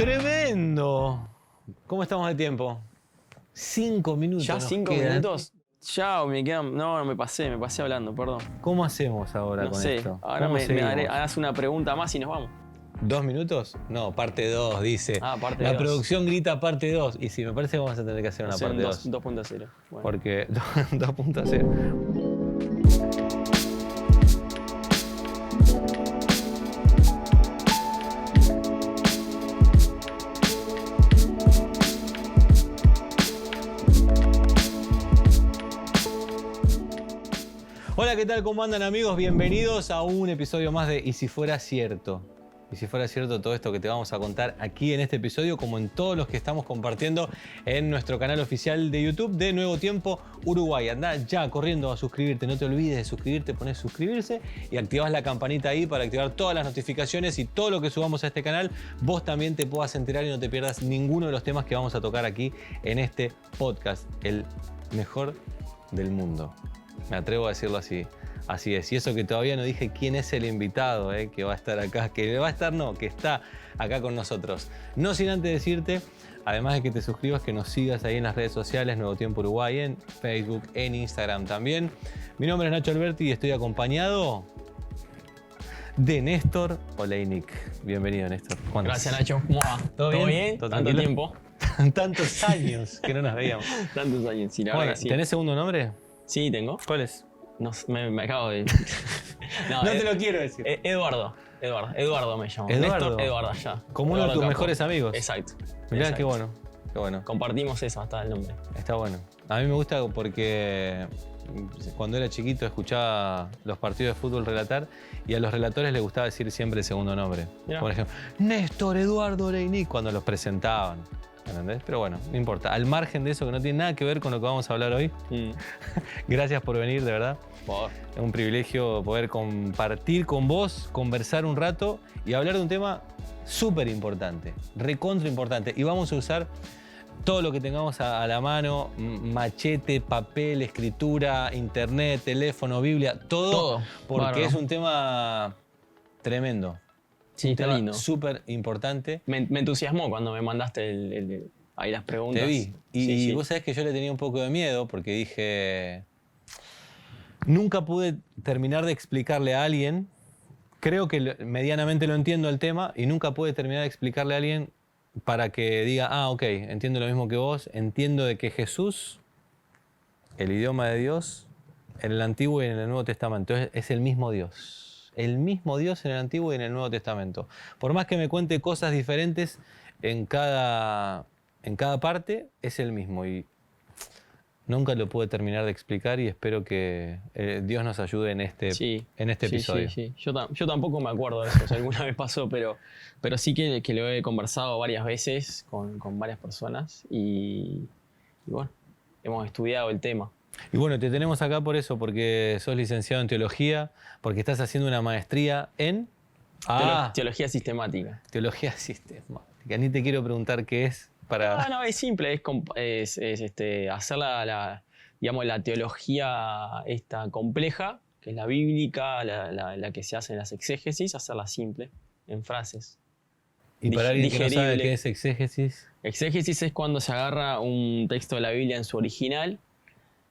¡Tremendo! ¿Cómo estamos de tiempo? 5 minutos. ¿Ya 5 minutos? Ya, me quedan. No, me pasé hablando, perdón. ¿Cómo hacemos ahora con esto? Ahora me harás una pregunta más y nos vamos. ¿2 minutos? No, parte 2, dice. Parte La 2. producción grita parte 2. Y sí, me parece que vamos a tener que hacer una parte 2. 2.0. Bueno. Porque 2.0. Hola, ¿qué tal? ¿Cómo andan, amigos? Bienvenidos a un episodio más de Y si fuera cierto. Y si fuera cierto todo esto que te vamos a contar aquí en este episodio, como en todos los que estamos compartiendo en nuestro canal oficial de YouTube de Nuevo Tiempo Uruguay. Andá ya corriendo a suscribirte, no te olvides de suscribirte, pones suscribirse y activás la campanita ahí para activar todas las notificaciones y todo lo que subamos a este canal, vos también te puedas enterar y no te pierdas ninguno de los temas que vamos a tocar aquí en este podcast, el mejor del mundo. Me atrevo a decirlo así. Así es. Y eso que todavía no dije quién es el invitado que va a estar acá. Que va a estar, no, que está acá con nosotros. No sin antes decirte, además de que te suscribas, que nos sigas ahí en las redes sociales, Nuevo Tiempo Uruguay, en Facebook, en Instagram también. Mi nombre es Nacho Alberti y estoy acompañado de Néstor Oleinik. Bienvenido, Néstor. Gracias, Nacho. ¿Cómo va? ¿Todo bien? ¿Tanto tiempo? Tantos años que no nos veíamos. Tantos años, sí, la bueno, verdad que sí. ¿tenés segundo nombre? Sí, tengo. ¿Cuál es? No, me acabo de... No te lo quiero decir. Eduardo me llamo. Eduardo. Néstor Eduardo, ya. Como uno de tus mejores amigos. Exacto. Mirá, qué bueno. Qué bueno. Compartimos eso, hasta el nombre. Está bueno. A mí me gusta porque cuando era chiquito escuchaba los partidos de fútbol relatar y a los relatores les gustaba decir siempre el segundo nombre. Mirá. Por ejemplo, Néstor Eduardo Oleinik cuando los presentaban. ¿Entendés? Pero bueno, no importa. Al margen de eso, que no tiene nada que ver con lo que vamos a hablar hoy. Gracias por venir, de verdad. Es un privilegio poder compartir con vos, conversar un rato y hablar de un tema súper importante, recontra importante. Y vamos a usar todo lo que tengamos a la mano, machete, papel, escritura, internet, teléfono, Biblia, todo. Porque bárbaro. Es un tema tremendo. Sí, está lindo. Súper importante. Me entusiasmó cuando me mandaste ahí las preguntas. Te vi. Y vos sabés que yo le tenía un poco de miedo porque dije... Nunca pude terminar de explicarle a alguien, creo que medianamente lo entiendo el tema, y nunca pude terminar de explicarle a alguien para que diga, ok, entiendo lo mismo que vos, entiendo de que Jesús, el idioma de Dios, en el Antiguo y en el Nuevo Testamento, es el mismo Dios. El mismo Dios en el Antiguo y en el Nuevo Testamento. Por más que me cuente cosas diferentes en cada parte, es el mismo. Y nunca lo pude terminar de explicar y espero que Dios nos ayude en este episodio. Sí. Yo tampoco me acuerdo de eso, si alguna vez pasó, pero sí que lo he conversado varias veces con varias personas y bueno, hemos estudiado el tema. Y bueno, te tenemos acá por eso, porque sos licenciado en teología, porque estás haciendo una maestría en... Teología sistemática. Teología sistemática. Ni te quiero preguntar qué es para... No, es simple, es hacer la teología esta compleja, que es la bíblica, la que se hace en las exégesis, hacerla simple, en frases. ¿Y para alguien que no sabe qué es exégesis? Exégesis es cuando se agarra un texto de la Biblia en su original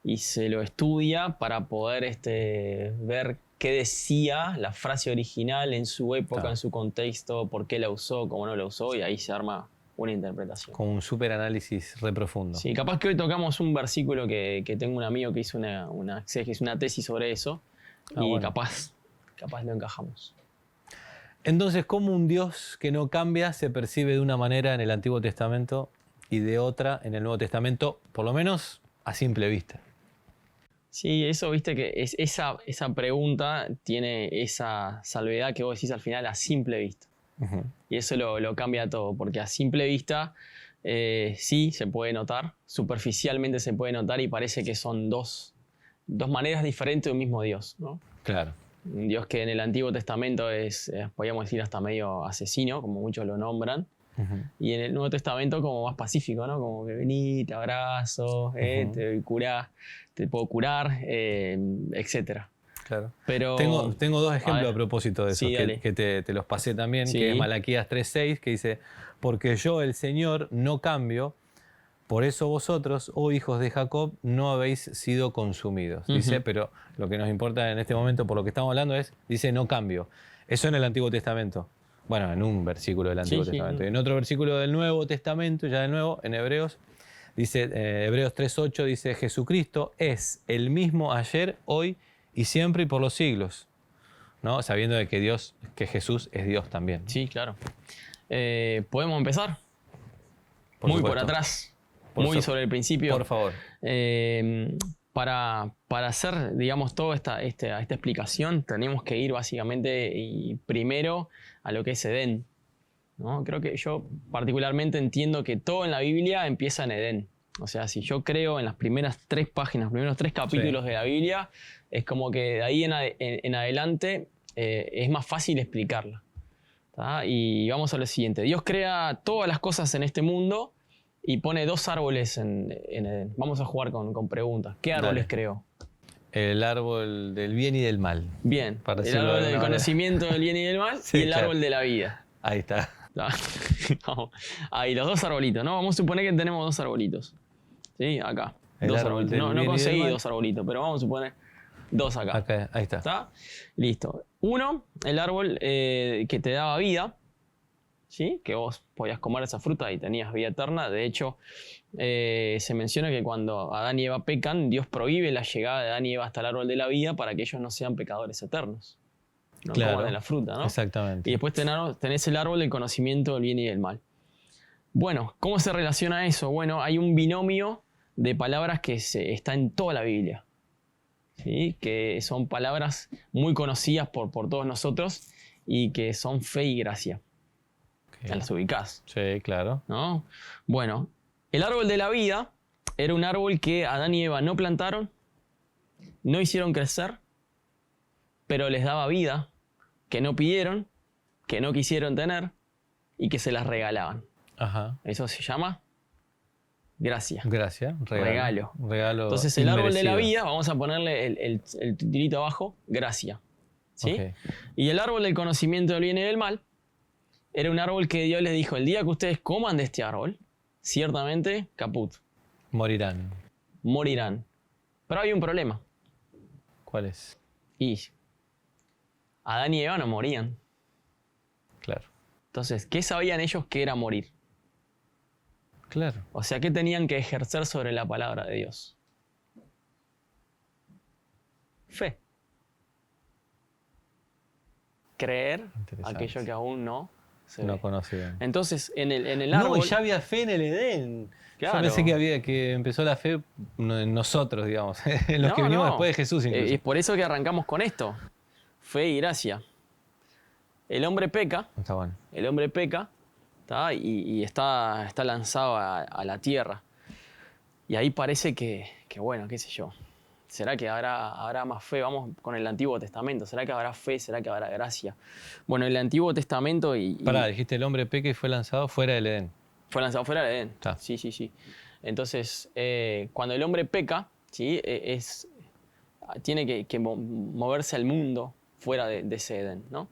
y se lo estudia para poder ver qué decía la frase original en su época, en su contexto, por qué la usó, cómo no la usó, y ahí se arma una interpretación. Con un súper análisis re profundo. Sí, capaz que hoy tocamos un versículo que tengo un amigo que hizo una exégesis, una tesis sobre eso, y bueno, capaz lo encajamos. Entonces, ¿cómo un Dios que no cambia se percibe de una manera en el Antiguo Testamento y de otra en el Nuevo Testamento, por lo menos a simple vista? Sí, eso, viste que esa pregunta tiene esa salvedad que vos decís al final a simple vista. Uh-huh. Y eso lo cambia todo, porque a simple vista sí se puede notar, superficialmente se puede notar y parece que son dos maneras diferentes de un mismo Dios, ¿no? Claro. Un Dios que en el Antiguo Testamento es, podríamos decir, hasta medio asesino, como muchos lo nombran. Uh-huh. Y en el Nuevo Testamento como más pacífico, ¿no? Como que vení, te abrazo, te puedo curar, etc. Claro. Pero, Tengo dos ejemplos ver, a propósito de eso, sí, dale. que te los pasé también, Sí. que es Malaquías 3:6, que dice, porque yo, el Señor, no cambio, por eso vosotros, oh hijos de Jacob, no habéis sido consumidos. Dice, pero lo que nos importa en este momento, por lo que estamos hablando, dice, no cambio. Eso en el Antiguo Testamento. Bueno, en un versículo del Antiguo Testamento. Y en otro versículo del Nuevo Testamento, ya de nuevo, en Hebreos, dice, Hebreos 3:8, dice, Jesucristo es el mismo ayer, hoy y siempre y por los siglos. ¿No? Sabiendo de que Jesús es Dios también. Sí, claro. ¿Podemos empezar? Por Muy supuesto. por atrás. Muy sobre el principio. Por favor. Para hacer, digamos, toda esta explicación, tenemos que ir básicamente y primero a lo que es Edén, ¿no? Creo que yo particularmente entiendo que todo en la Biblia empieza en Edén. O sea, si yo creo en las primeras 3 páginas, los primeros 3 capítulos de la Biblia, es como que de ahí en adelante es más fácil explicarla. ¿Tá? Y vamos a lo siguiente. Dios crea todas las cosas en este mundo y pone 2 árboles en Edén. Vamos a jugar con preguntas. ¿Qué árboles creó? El árbol del bien y del mal. Bien. El árbol del conocimiento del bien y del mal y el árbol de la vida. Ahí está. Ahí, los 2 arbolitos, ¿no? Vamos a suponer que tenemos 2 arbolitos. ¿Sí? Acá. 2 arbolitos. No conseguí 2 arbolitos, pero vamos a suponer 2 acá. Acá, ahí está. ¿Está? Listo. Uno, el árbol que te daba vida, ¿sí? Que vos podías comer esa fruta y tenías vida eterna. De hecho, se menciona que cuando Adán y Eva pecan, Dios prohíbe la llegada de Adán y Eva hasta el árbol de la vida para que ellos no sean pecadores eternos. No coman de la fruta, ¿no? Exactamente. Y después tenés el árbol del conocimiento del bien y del mal. Bueno, ¿cómo se relaciona eso? Bueno, hay un binomio de palabras que está en toda la Biblia. ¿Sí? Que son palabras muy conocidas por todos nosotros y que son fe y gracia. Okay. Las ubicás. Sí, claro. ¿No? Bueno, el árbol de la vida era un árbol que Adán y Eva no plantaron, no hicieron crecer, pero les daba vida, que no pidieron, que no quisieron tener y que se las regalaban. Ajá. Eso se llama gracia. Gracia, regalo. Regalo. Entonces el árbol de la vida, vamos a ponerle el titulito abajo, gracia. ¿Sí? Okay. Y el árbol del conocimiento del bien y del mal era un árbol que Dios les dijo, el día que ustedes coman de este árbol, ciertamente, caput. Morirán. Morirán. Pero hay un problema. ¿Cuál es? Y Adán y Eva no morían. Claro. Entonces, ¿qué sabían ellos que era morir? Claro. O sea, ¿qué tenían que ejercer sobre la palabra de Dios? Fe. Creer aquello que aún no se ve. Conocían. Entonces, en el árbol... No, ya había fe en el Edén. Claro. Yo pensé que empezó la fe en nosotros, digamos, en los que vinimos después de Jesús incluso. Es por eso que arrancamos con esto. Fe y gracia. El hombre peca. Está bueno. El hombre peca. Y está lanzado a la tierra. Y ahí parece que bueno, qué sé yo. ¿Será que habrá más fe? Vamos con el Antiguo Testamento. ¿Será que habrá fe? ¿Será que habrá gracia? Bueno, el Antiguo Testamento Pará, dijiste el hombre peca y fue lanzado fuera del Edén. Fue lanzado fuera del Edén. Ah. Sí. Entonces, cuando el hombre peca, ¿sí? Tiene que moverse al mundo fuera de ese Edén, ¿no?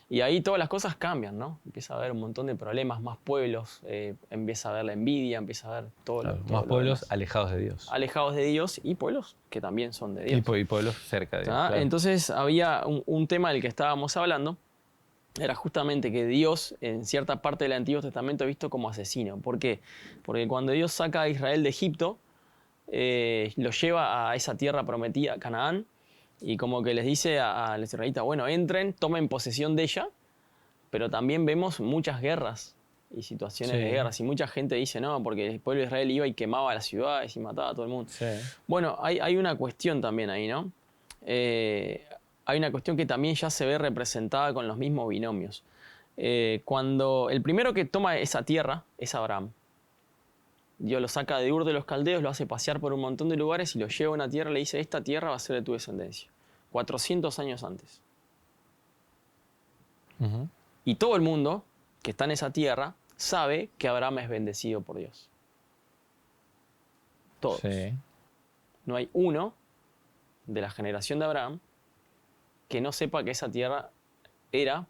Y ahí todas las cosas cambian, ¿no? Empieza a haber un montón de problemas, más pueblos, empieza a haber la envidia, empieza a haber todo más pueblos alejados de Dios. Alejados de Dios y pueblos que también son de Dios. Y pueblos cerca de Dios. Claro. Entonces había un tema del que estábamos hablando, era justamente que Dios en cierta parte del Antiguo Testamento es visto como asesino. ¿Por qué? Porque cuando Dios saca a Israel de Egipto, lo lleva a esa tierra prometida, Canaán, y como que les dice a los israelitas, bueno, entren, tomen posesión de ella, pero también vemos muchas guerras y situaciones de guerras, y mucha gente dice, no, porque el pueblo de Israel iba y quemaba las ciudades y mataba a todo el mundo. Sí. Bueno, hay una cuestión también ahí, ¿no? Hay una cuestión que también ya se ve representada con los mismos binomios. Cuando el primero que toma esa tierra es Abraham. Dios lo saca de Ur de los Caldeos, lo hace pasear por un montón de lugares y lo lleva a una tierra y le dice, esta tierra va a ser de tu descendencia. 400 años antes. Uh-huh. Y todo el mundo que está en esa tierra sabe que Abraham es bendecido por Dios. Todos. Sí. No hay uno de la generación de Abraham que no sepa que esa tierra era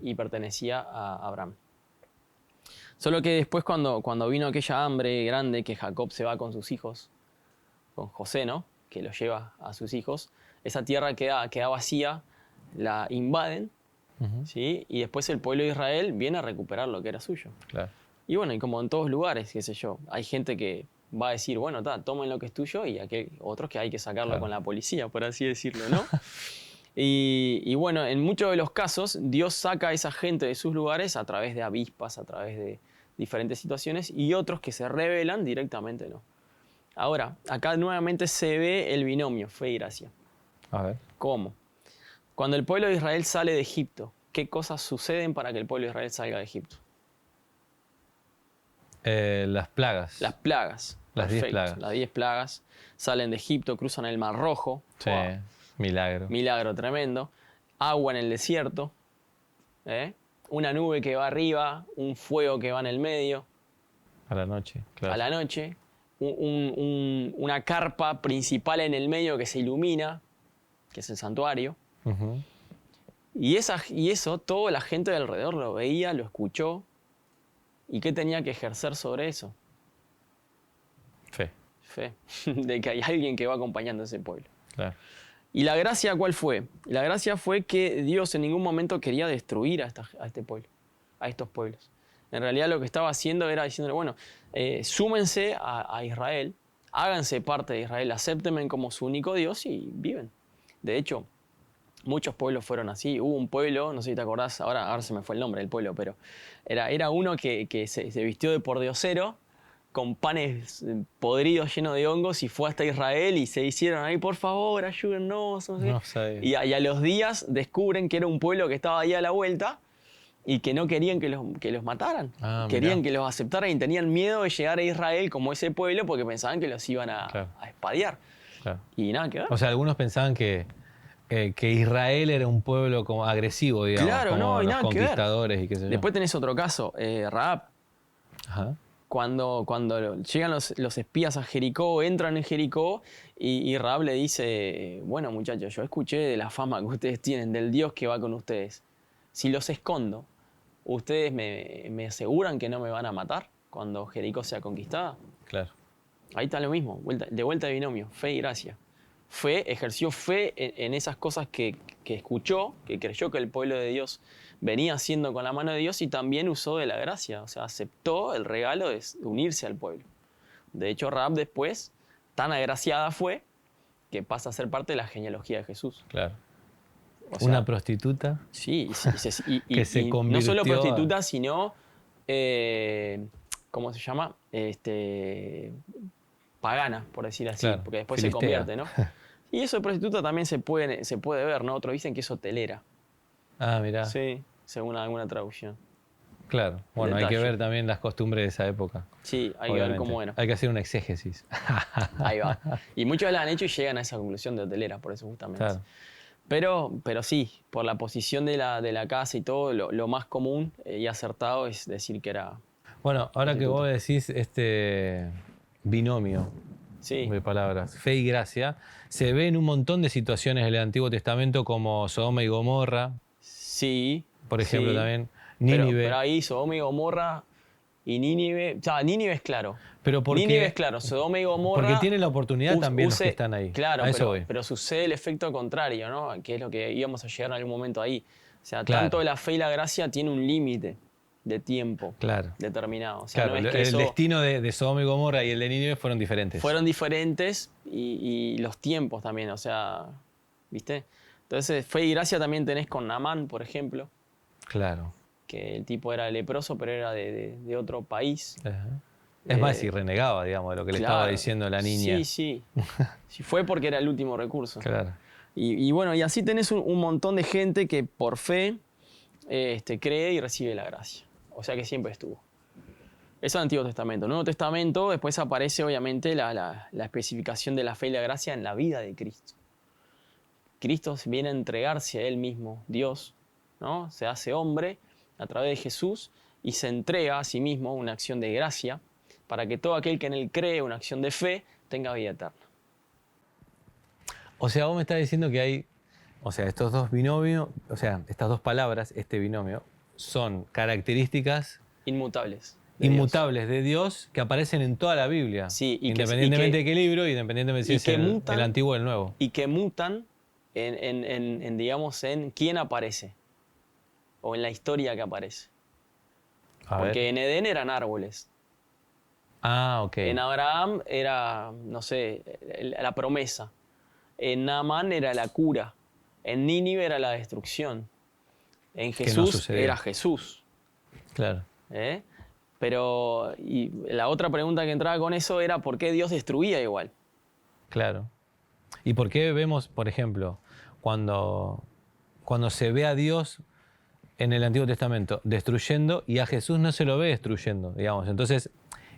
y pertenecía a Abraham. Solo que después cuando vino aquella hambre grande que Jacob se va con sus hijos, con José, ¿no? Que lo lleva a sus hijos, esa tierra queda vacía, la invaden, ¿sí? Y después el pueblo de Israel viene a recuperar lo que era suyo. Claro. Y bueno, y como en todos lugares, qué sé yo, hay gente que va a decir, bueno, tomen lo que es tuyo, y otros que hay que sacarlo con la policía, por así decirlo, ¿no? Y bueno, en muchos de los casos, Dios saca a esa gente de sus lugares a través de avispas, a través de diferentes situaciones, y otros que se rebelan directamente no. Ahora, acá nuevamente se ve el binomio, fe y gracia. A ver. ¿Cómo? Cuando el pueblo de Israel sale de Egipto, ¿qué cosas suceden para que el pueblo de Israel salga de Egipto? Las plagas. Las plagas. Las 10 Perfecto. plagas. Las 10 plagas. Salen de Egipto, cruzan el Mar Rojo. Sí, ¡Wow! milagro. Milagro tremendo. Agua en el desierto. Una nube que va arriba, un fuego que va en el medio. A la noche, claro. A la noche. Una carpa principal en el medio que se ilumina, que es el santuario. Uh-huh. Y eso, toda la gente de alrededor lo veía, lo escuchó. ¿Y qué tenía que ejercer sobre eso? Fe. Fe. De que hay alguien que va acompañando a ese pueblo. Claro. ¿Y la gracia cuál fue? La gracia fue que Dios en ningún momento quería destruir a este pueblo, a estos pueblos. En realidad lo que estaba haciendo era diciéndole, bueno, súmense a Israel, háganse parte de Israel, acéptenme como su único Dios y viven. De hecho, muchos pueblos fueron así. Hubo un pueblo, no sé si te acordás, ahora se me fue el nombre del pueblo, pero era uno que se vistió de pordiosero con panes podridos llenos de hongos y fue hasta Israel y se hicieron ahí, por favor, ayúdennos. No sé. No sabía. Y a los días descubren que era un pueblo que estaba ahí a la vuelta y que no querían que los mataran. Querían que los aceptaran y tenían miedo de llegar a Israel como ese pueblo porque pensaban que los iban a espadear. Claro. Y nada que ver. O sea, algunos pensaban que Israel era un pueblo como agresivo, digamos, Claro, como no, y los nada que ver. conquistadores y qué sé yo. Después tenés otro caso, Rahab. Ajá. Cuando llegan los espías a Jericó, entran en Jericó y Rahab le dice, bueno muchachos, yo escuché de la fama que ustedes tienen, del Dios que va con ustedes. Si los escondo, ¿ustedes me aseguran que no me van a matar cuando Jericó sea conquistada? Claro. Ahí está lo mismo, de vuelta de binomio, fe y gracia. Ejerció fe en esas cosas que escuchó, que creyó que el pueblo de Dios venía haciendo con la mano de Dios y también usó de la gracia, o sea, aceptó el regalo de unirse al pueblo. De hecho, Rahab después, tan agraciada fue, que pasa a ser parte de la genealogía de Jesús. Claro. O sea, una prostituta. Sí, que se y convirtió no solo prostituta, sino, ¿cómo se llama? Pagana, por decir así, Claro, porque después filistea. se convierte, ¿no? Y eso de prostituta también se puede ver, ¿no? Otros dicen que es hotelera. Ah, mirá. Sí, según alguna traducción. Claro. Bueno, hay que Detalle. ver también las costumbres de esa época. Sí, hay que obviamente. ver cómo era. Hay que hacer un exégesis. Ahí va. Y muchos la han hecho y llegan a esa conclusión de hotelera, por eso justamente. Claro. Pero sí, por la posición de la casa y todo, lo más común y acertado es decir que era... Bueno, ahora que prostituta. vos decís este binomio Sí, de palabras, fe y gracia, se ve en un montón de situaciones del Antiguo Testamento como Sodoma y Gomorra, sí. por ejemplo, sí. también Nínive. Pero ahí Sodoma y Gomorra y Nínive... O sea, Nínive es claro. Pero porque, Nínive es claro, Sodoma y Gomorra... porque tienen la oportunidad también los que están ahí. Claro, a eso voy. pero sucede el efecto contrario, ¿no? Que es lo que íbamos a llegar en algún momento ahí. O sea, Claro. tanto la fe y la gracia tiene un límite de tiempo Claro. determinado. O sea, Claro, no es que el eso destino de Sodoma y Gomorra y el de Nínive fueron diferentes. fueron diferentes y los tiempos también, o sea, ¿viste? Entonces, fe y gracia también tenés con Naamán, por ejemplo, Claro. que el tipo era leproso, pero era de otro país. Ajá. Es más, si renegaba, digamos, de lo que le estaba Claro. diciendo la niña. Sí, sí. Sí, fue porque era el último recurso. Claro. Y bueno, y así tenés un montón de gente que por fe cree y recibe la gracia. O sea que siempre estuvo. Eso es el Antiguo Testamento. En el Nuevo Testamento después aparece obviamente la especificación de la fe y la gracia en la vida de Cristo. Cristo viene a entregarse a Él mismo, Dios, ¿no? Se hace hombre a través de Jesús y se entrega a sí mismo una acción de gracia para que todo aquel que en Él cree, una acción de fe, tenga vida eterna. O sea, vos me estás diciendo que hay o sea, estos dos binomios, o sea, estas dos palabras, este binomio, son características Inmutables. inmutables de Dios que aparecen en toda la Biblia. Sí, independientemente de qué libro, independientemente si es el antiguo o el nuevo. Y que mutan digamos, en quién aparece. O en la historia que aparece. Porque en Edén eran árboles. Ah, ok. En Abraham era, no sé, la promesa. En Naamán era la cura. En Nínive era la destrucción. En Jesús era Jesús. Claro. Pero y la otra pregunta que entraba con eso era ¿por qué Dios destruía igual? Claro. ¿Y por qué vemos, por ejemplo, cuando se ve a Dios en el Antiguo Testamento destruyendo y a Jesús no se lo ve destruyendo, digamos? Entonces,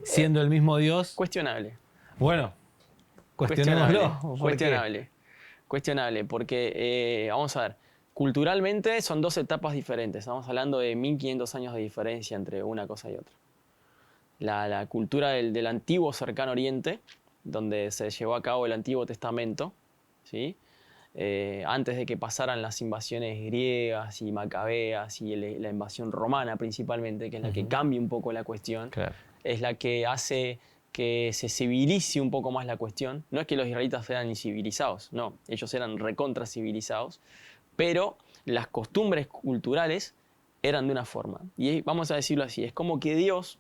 siendo el mismo Dios... Cuestionable. Bueno, cuestionémoslo. Cuestionable, porque vamos a ver, culturalmente son dos etapas diferentes. Estamos hablando de 1500 años de diferencia entre una cosa y otra. La cultura del antiguo cercano oriente, donde se llevó a cabo el Antiguo Testamento, ¿sí? Antes de que pasaran las invasiones griegas y macabeas y la invasión romana principalmente, que es la que cambia un poco la cuestión, claro. Es la que hace que se civilice un poco más la cuestión. No es que los israelitas eran incivilizados, no, ellos eran recontra civilizados, pero las costumbres culturales eran de una forma. Y vamos a decirlo así, es como que Dios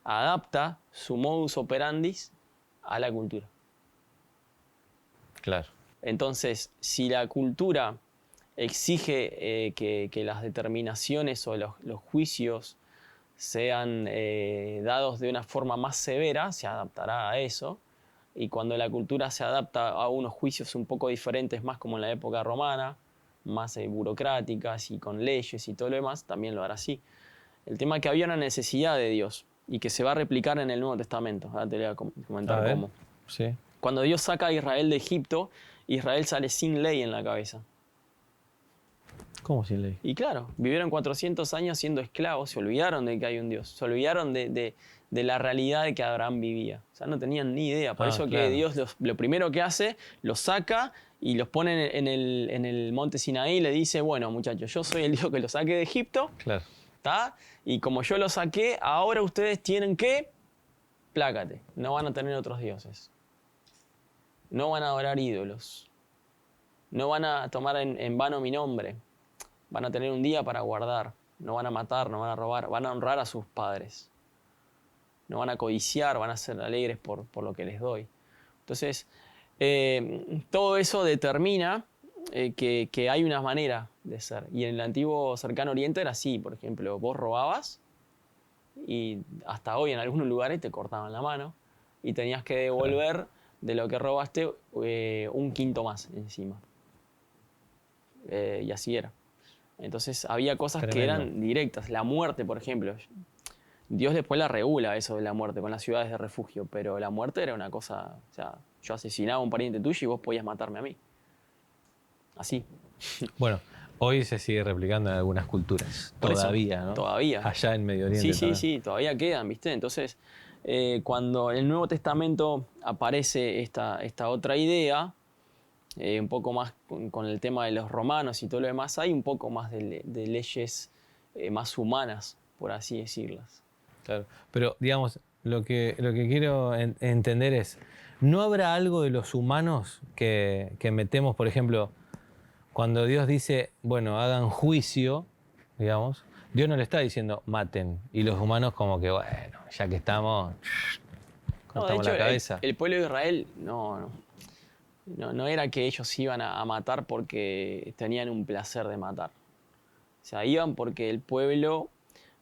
adapta su modus operandi a la cultura. Claro. Entonces, si la cultura exige que las determinaciones o los juicios sean dados de una forma más severa, se adaptará a eso. Y cuando la cultura se adapta a unos juicios un poco diferentes, más como en la época romana, más burocráticas y con leyes y todo lo demás, también lo hará así. El tema es que había una necesidad de Dios y que se va a replicar en el Nuevo Testamento. Ahora te voy a comentar cómo. Sí. Cuando Dios saca a Israel de Egipto, Israel sale sin ley en la cabeza. ¿Cómo sin ley? Y claro, vivieron 400 años siendo esclavos, se olvidaron de que hay un Dios, se olvidaron de la realidad de que Abraham vivía. O sea, no tenían ni idea. Por eso claro. que Dios lo primero que hace, los saca y los pone en el monte Sinaí y le dice, bueno muchachos, yo soy el Dios que los saqué de Egipto, claro. ¿tá? Y como yo los saqué, ahora ustedes tienen que, plácate, no van a tener otros dioses. No van a adorar ídolos. No van a tomar en vano mi nombre. Van a tener un día para guardar. No van a matar, no van a robar. Van a honrar a sus padres. No van a codiciar, van a ser alegres por lo que les doy. Entonces, todo eso determina que hay una manera de ser. Y en el antiguo cercano oriente era así. Por ejemplo, vos robabas y hasta hoy en algunos lugares te cortaban la mano y tenías que devolver de lo que robaste un quinto más encima. Y así era. Entonces había cosas que eran directas. La muerte, por ejemplo. Dios después la regula eso de la muerte con las ciudades de refugio, pero la muerte era una cosa, o sea, yo asesinaba a un pariente tuyo y vos podías matarme a mí. Así. Bueno, hoy se sigue replicando en algunas culturas. Por todavía, eso, ¿no? Todavía. Allá en Medio Oriente. Sí, todavía quedan, ¿viste? Entonces, cuando en el Nuevo Testamento aparece esta otra idea, un poco más con el tema de los romanos y todo lo demás, hay un poco más de leyes más humanas, por así decirlas. Claro, pero digamos, lo que quiero entender es, ¿no habrá algo de los humanos que metemos, por ejemplo, cuando Dios dice, bueno, hagan juicio, digamos, Dios no le está diciendo maten, y los humanos como que, bueno, ya que estamos, cortamos la cabeza? El pueblo de Israel no era que ellos iban a matar porque tenían un placer de matar. O sea, iban porque el pueblo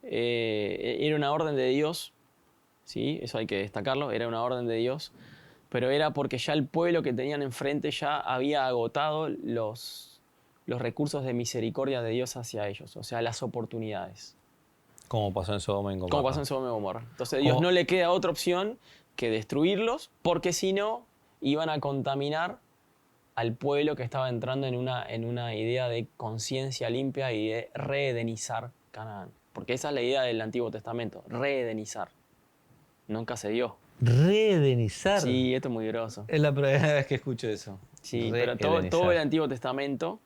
era una orden de Dios, ¿sí? Eso hay que destacarlo, era una orden de Dios, pero era porque ya el pueblo que tenían enfrente ya había agotado los recursos de misericordia de Dios hacia ellos, o sea, las oportunidades. Como pasó en Sodoma y Gomorra. Como pasó en Sodoma y Gomorra. Entonces, Dios no le queda otra opción que destruirlos, porque si no, iban a contaminar al pueblo que estaba entrando en una idea de conciencia limpia y de reedenizar Canaán. Porque esa es la idea del Antiguo Testamento, reedenizar. Nunca se dio. ¿Reedenizar? Sí, esto es muy groso. Es la primera vez que escucho eso. Sí, pero todo el Antiguo Testamento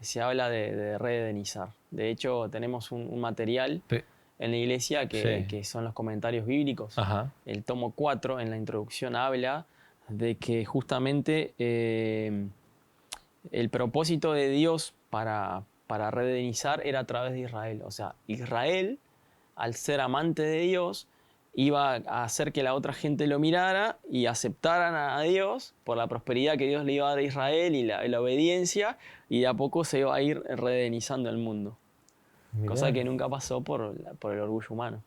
se habla de redenizar. De hecho, tenemos un material en la iglesia que son los comentarios bíblicos. Ajá. El tomo 4, en la introducción, habla de que justamente el propósito de Dios para redenizar era a través de Israel. O sea, Israel, al ser amante de Dios, iba a hacer que la otra gente lo mirara y aceptaran a Dios por la prosperidad que Dios le iba a dar a Israel y la obediencia, y de a poco se iba a ir redenizando el mundo. Mirá. Cosa que nunca pasó por el orgullo humano.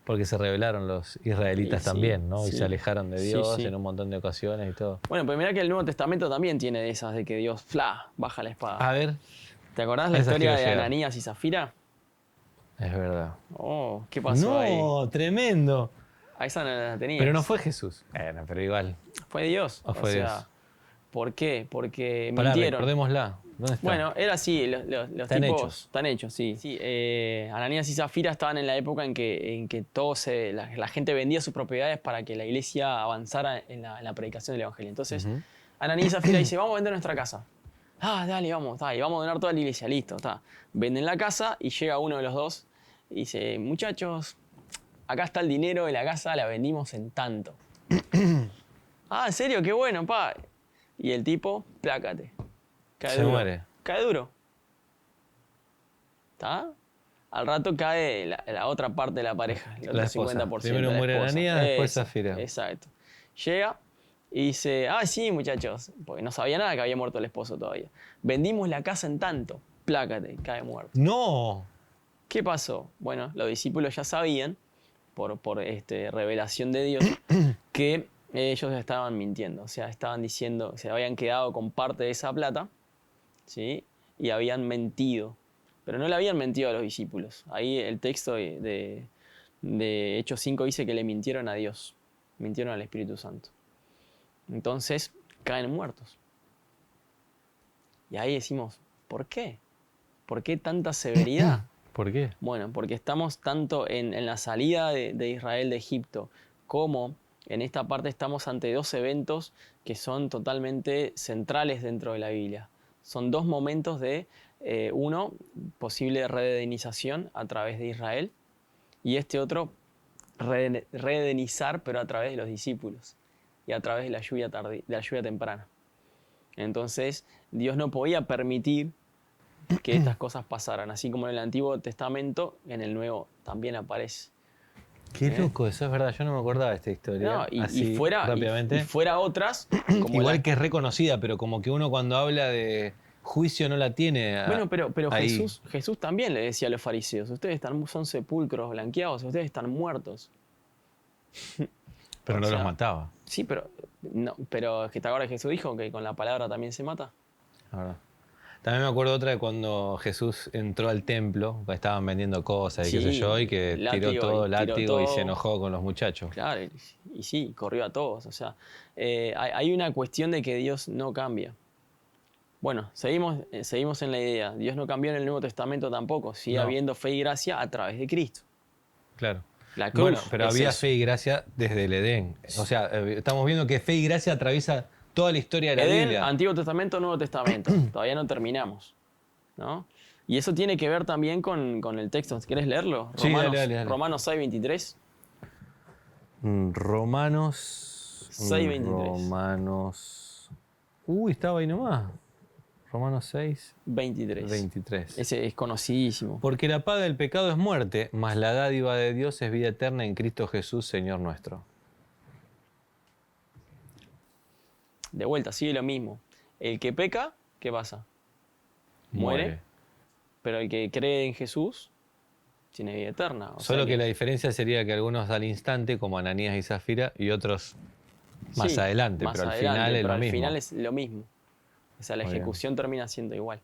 Porque se rebelaron los israelitas también, ¿no? Sí. Y se alejaron de Dios en un montón de ocasiones y todo. Bueno, pero mirá que el Nuevo Testamento también tiene de esas, de que Dios, baja la espada. A ver. ¿Te acordás la historia de Ananías y Zafira? Es verdad. Oh, ¿qué pasó ahí? No, tremendo. A esa no la tenías. Pero no fue Jesús. Bueno, pero igual. Fue Dios. ¿O fue Dios? ¿Por qué? Porque Pará, mintieron. recordémosla. ¿Dónde está? Bueno, era así, los Están tipos hechos. están hechos, sí. Ananías y Zafira estaban en la época en que la gente vendía sus propiedades para que la iglesia avanzara en la predicación del evangelio. Entonces, Ananías y Zafira dice, vamos a vender nuestra casa. Dale, vamos, y vamos a donar toda la iglesia, listo, está. Venden la casa y llega uno de los dos y dice, muchachos, acá está el dinero de la casa, la vendimos en tanto. ¿En serio? Qué bueno, pa. Y el tipo, plácate. Se muere. Cae duro. ¿Está? Al rato cae la otra parte de la pareja, el otro esposa. 50%. Primero muere Ananías, después Zafira. Exacto. Llega y dice, sí, muchachos, porque no sabía nada que había muerto el esposo todavía. Vendimos la casa en tanto. Plácate, cae muerto. ¡No! ¿Qué pasó? Bueno, los discípulos ya sabían, por revelación de Dios, que ellos estaban mintiendo. O sea, estaban diciendo que se habían quedado con parte de esa plata, ¿sí? Y habían mentido. Pero no le habían mentido a los discípulos. Ahí el texto de Hechos 5 dice que le mintieron a Dios. Mintieron al Espíritu Santo. Entonces, caen muertos. Y ahí decimos, ¿por qué? ¿Por qué tanta severidad? ¿Por qué? Bueno, porque estamos tanto en la salida de Israel de Egipto como en esta parte estamos ante dos eventos que son totalmente centrales dentro de la Biblia. Son dos momentos de, uno, posible redenización a través de Israel, y este otro, redenizar pero a través de los discípulos y a través de la lluvia temprana. Entonces, Dios no podía permitir que estas cosas pasaran. Así como en el Antiguo Testamento, en el Nuevo también aparece. Qué loco, eso es verdad. Yo no me acordaba de esta historia. No, así, rápidamente. y fuera otras. Como igual que es reconocida, pero como que uno cuando habla de juicio no la tiene. Bueno, pero ahí. Jesús también le decía a los fariseos, ustedes son sepulcros blanqueados, ustedes están muertos. Pero no los mataba. Sí, pero es que te acuerdas que Jesús dijo que con la palabra también se mata. La verdad. También me acuerdo otra de cuando Jesús entró al templo, que estaban vendiendo cosas y qué sé yo, y que tiró todo látigo y se enojó con los muchachos. Claro, y sí, corrió a todos. O sea, hay una cuestión de que Dios no cambia. Bueno, seguimos en la idea. Dios no cambió en el Nuevo Testamento tampoco. Sigue habiendo fe y gracia a través de Cristo. Claro. La cruz. Bueno, pero había fe y gracia desde el Edén. O sea, estamos viendo que fe y gracia atraviesa toda la historia de la Edén, Biblia. Antiguo Testamento, Nuevo Testamento. Todavía no terminamos, ¿no? Y eso tiene que ver también con el texto. ¿Quieres leerlo? Sí, dale. Romanos 6, 23. Romanos 6:23. Romanos. Estaba ahí nomás. Romanos 6, 23. Ese es conocidísimo. Porque la paga del pecado es muerte, mas la dádiva de Dios es vida eterna en Cristo Jesús, Señor nuestro. De vuelta, sigue lo mismo. El que peca, ¿qué pasa? Muere. Pero el que cree en Jesús tiene vida eterna. Solo que la diferencia sería que algunos al instante, como Ananías y Zafira, y otros más adelante, pero al final es lo mismo. Al final es lo mismo. O sea, la ejecución termina siendo igual.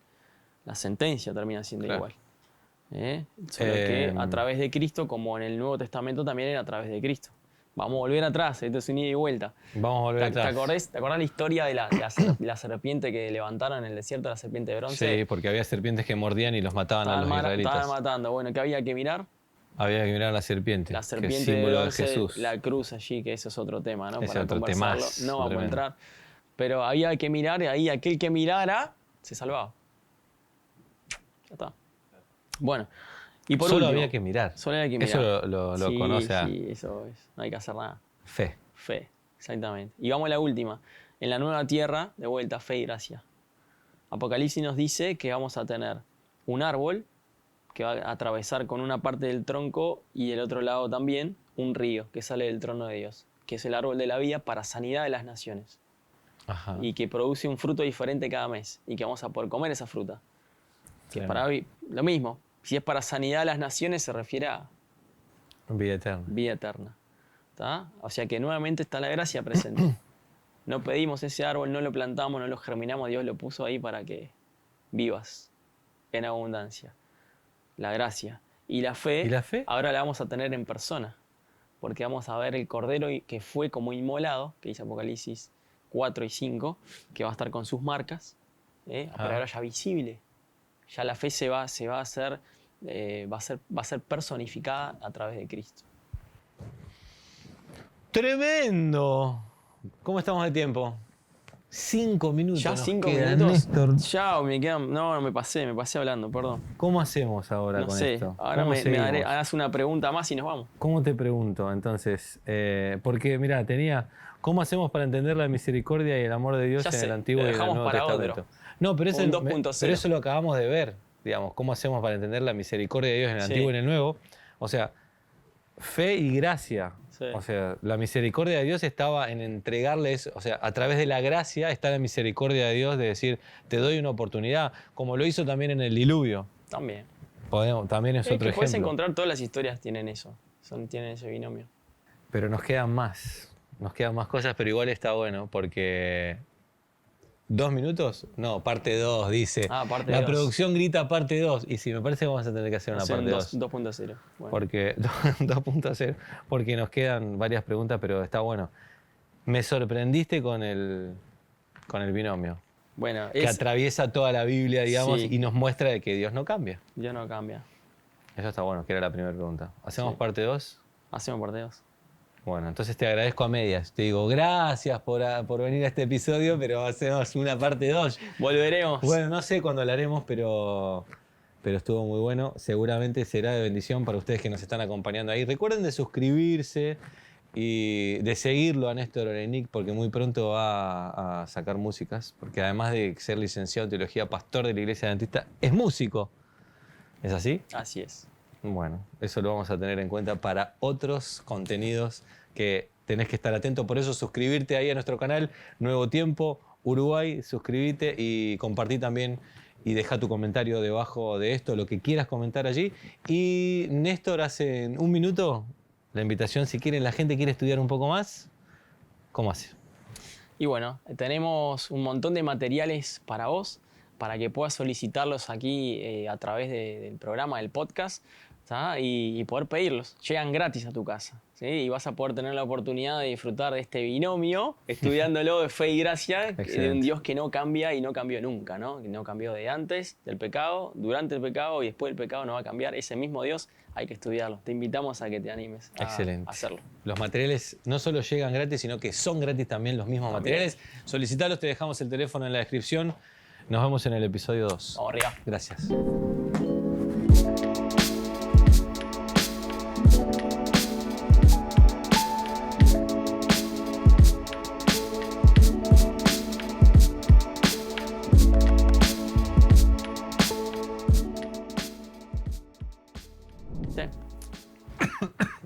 La sentencia termina siendo igual. Solo que a través de Cristo, como en el Nuevo Testamento también era a través de Cristo. Vamos a volver atrás, esto es un ida y vuelta. Vamos a volver atrás. ¿Te acordás la historia de la serpiente que levantaron en el desierto, la serpiente de bronce? Sí, porque había serpientes que mordían y los mataban a los israelitas. Estaban matando. Bueno, ¿qué había que mirar? Había que mirar a la serpiente. La serpiente que es símbolo de bronce, de Jesús. la cruz allí, que eso es otro tema, ¿no? Ese para otro conversarlo. temazo, No vamos a tremendo. entrar. Pero había que mirar y ahí aquel que mirara se salvaba. Ya está. Bueno, y por Solo último, había que mirar. solo hay que mirar. Eso lo Sí, conoce a sí, eso es. No hay que hacer nada. fe. Fe, exactamente. Y vamos a la última. En la nueva tierra, de vuelta, fe y gracia. Apocalipsis nos dice que vamos a tener un árbol que va a atravesar con una parte del tronco y del otro lado también un río que sale del trono de Dios, que es el árbol de la vida para sanidad de las naciones. Ajá. Y que produce un fruto diferente cada mes y que vamos a poder comer esa fruta. Que es para lo mismo. Si es para sanidad de las naciones, se refiere a Vida eterna. vida eterna. ¿Tá? O sea que nuevamente está la gracia presente. No pedimos ese árbol, no lo plantamos, no lo germinamos, Dios lo puso ahí para que vivas en abundancia. La gracia. Y la fe, ¿Y la fe? ahora la vamos a tener en persona, porque vamos a ver el cordero que fue como inmolado, que dice Apocalipsis 4 y 5, que va a estar con sus marcas, pero ahora ya visible. Ya la fe va a ser personificada a través de Cristo. ¡Tremendo! ¿Cómo estamos de tiempo? 5 minutos. Ya nos 5 quedan, minutos. Néstor. Ya me quedan. No, me pasé hablando, perdón. ¿Cómo hacemos ahora No con sé. esto? Ahora ¿Cómo me seguimos? harás una pregunta más y nos vamos. ¿Cómo te pregunto entonces? Porque mira, ¿cómo hacemos para entender la misericordia y el amor de Dios Ya en sé, el Antiguo lo y en el dejamos Nuevo para Testamento? otro. No, pero Un 2.0. pero eso lo acabamos de ver, digamos, cómo hacemos para entender la misericordia de Dios en el Sí. Antiguo y en el Nuevo. O sea, fe y gracia. Sí. O sea, la misericordia de Dios estaba en entregarles, o sea, a través de la gracia está la misericordia de Dios de decir, te doy una oportunidad, como lo hizo también en el diluvio. También. También es otro que puedes ejemplo. encontrar todas las historias tienen eso. Tienen ese binomio. Pero nos quedan más cosas, pero igual está bueno porque... ¿2 minutos? No, parte 2, dice. Parte La 2. producción grita parte 2. Y sí, me parece que vamos a tener que hacer una parte 2. 2.0. Bueno. Porque 2.0, porque nos quedan varias preguntas, pero está bueno. Me sorprendiste con el binomio. Bueno, Que atraviesa toda la Biblia, digamos, Sí. y nos muestra de que Dios no cambia. Dios no cambia. Eso está bueno, que era la primera pregunta. ¿Hacemos Sí. parte 2? Hacemos parte 2. Bueno, entonces te agradezco a medias. Te digo gracias por venir a este episodio, pero hacemos una parte 2. Volveremos. Bueno, no sé cuándo lo haremos, pero estuvo muy bueno. Seguramente será de bendición para ustedes que nos están acompañando ahí. Recuerden de suscribirse y de seguirlo a Néstor Orenic, porque muy pronto va a sacar músicas, porque además de ser licenciado en teología, pastor de la Iglesia Adventista, es músico. ¿Es así? Así es. Bueno, eso lo vamos a tener en cuenta para otros contenidos que tenés que estar atento. Por eso suscribirte ahí a nuestro canal Nuevo Tiempo Uruguay, suscríbete y compartí también y deja tu comentario debajo de esto, lo que quieras comentar allí. Y Néstor, hace 1 minuto la invitación, si quieren, la gente quiere estudiar un poco más, ¿cómo hace? Y bueno, tenemos un montón de materiales para vos, para que puedas solicitarlos aquí a través del programa, del podcast, y poder pedirlos. Llegan gratis a tu casa, ¿sí? Y vas a poder tener la oportunidad de disfrutar de este binomio, estudiándolo de fe y gracia, de un Dios que no cambia y no cambió nunca, ¿no? Que no cambió de antes del pecado, durante el pecado y después del pecado no va a cambiar. Ese mismo Dios hay que estudiarlo. Te invitamos a que te animes a hacerlo. Los materiales no solo llegan gratis, sino que son gratis también los mismos materiales. Solicitalos, te dejamos el teléfono en la descripción. Nos vemos en el episodio 2. Vamos arriba. Gracias. ¿Sí?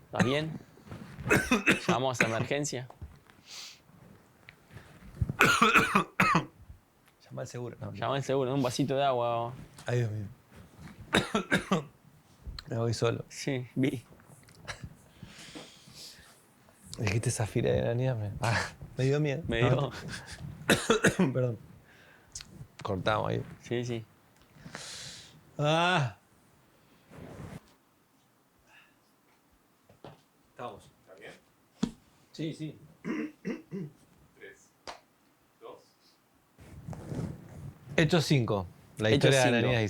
¿Estás bien? ¿Llamamos a emergencia? Llama al seguro. No, Llama al seguro, un vasito de agua. Ay, Dios mío. Me voy solo. Sí, vi. Dijiste Zafira de Aranía. Me dio miedo. Me dio. Perdón. Cortamos ahí. Sí, sí. Ah. Estamos. ¿Está bien? Sí, sí. 3, 2. Hechos 5. La Hechos historia de 5. Ananías y